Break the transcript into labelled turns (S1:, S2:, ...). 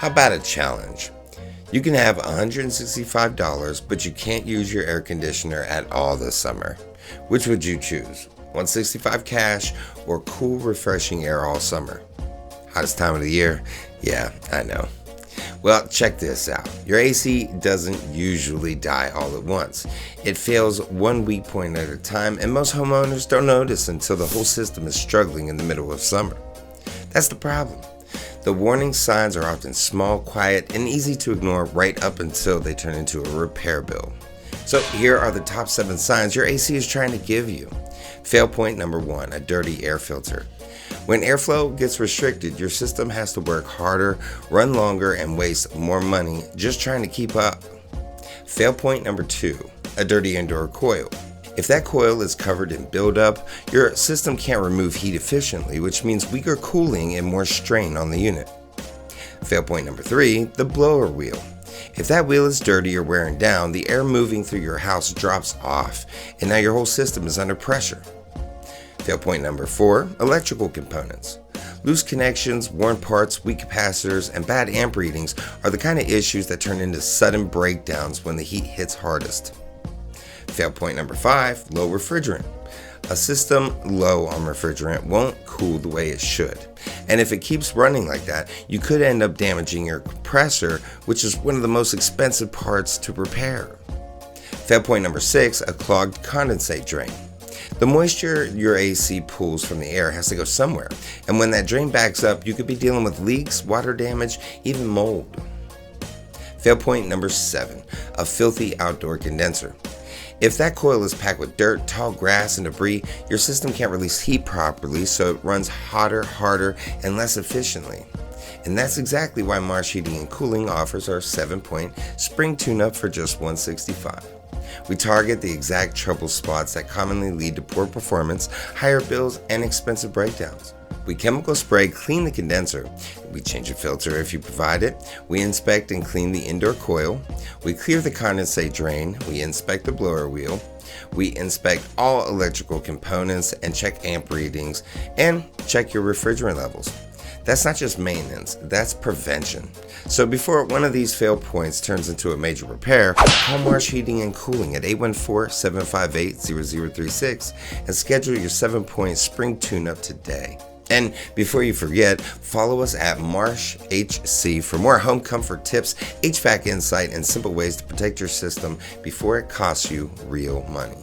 S1: How about a challenge? You can have $165, but you can't use your air conditioner at all this summer. Which would you choose? $165 cash or cool, refreshing air all summer? Hottest time of the year? Yeah, I know. Well, check this out. Your AC doesn't usually die all at once. It fails one weak point at a time, and most homeowners don't notice until the whole system is struggling in the middle of summer. That's the problem. The warning signs are often small, quiet, and easy to ignore right up until they turn into a repair bill. So here are the top 7 signs your AC is trying to give you. Fail point number 1, a dirty air filter. When airflow gets restricted, your system has to work harder, run longer, and waste more money just trying to keep up. Fail point number 2, a dirty indoor coil. If that coil is covered in buildup, your system can't remove heat efficiently, which means weaker cooling and more strain on the unit. Fail point number 3, the blower wheel. If that wheel is dirty or wearing down, the air moving through your house drops off, and now your whole system is under pressure. Fail point number 4, electrical components. Loose connections, worn parts, weak capacitors, and bad amp readings are the kind of issues that turn into sudden breakdowns when the heat hits hardest. Fail point number 5, low refrigerant. A system low on refrigerant won't cool the way it should. And if it keeps running like that, you could end up damaging your compressor, which is one of the most expensive parts to repair. Fail point number 6, a clogged condensate drain. The moisture your AC pulls from the air has to go somewhere, and when that drain backs up, you could be dealing with leaks, water damage, even mold. Fail point number 7, a filthy outdoor condenser. If that coil is packed with dirt, tall grass, and debris, your system can't release heat properly, so it runs hotter, harder, and less efficiently. And that's exactly why Marsh Heating Cooling offers our 7-point spring tune-up for just $165. We target the exact trouble spots that commonly lead to poor performance, higher bills, and expensive breakdowns. We chemical spray clean the condenser. We change a filter if you provide it. We inspect and clean the indoor coil. We clear the condensate drain. We inspect the blower wheel. We inspect all electrical components and check amp readings and check your refrigerant levels. That's not just maintenance, that's prevention. So before one of these fail points turns into a major repair, call Marsh Heating and Cooling at 814-758-0036 and schedule your 7-point spring tune-up today. And before you forget, follow us at Marsh HC for more home comfort tips, HVAC insight, and simple ways to protect your system before it costs you real money.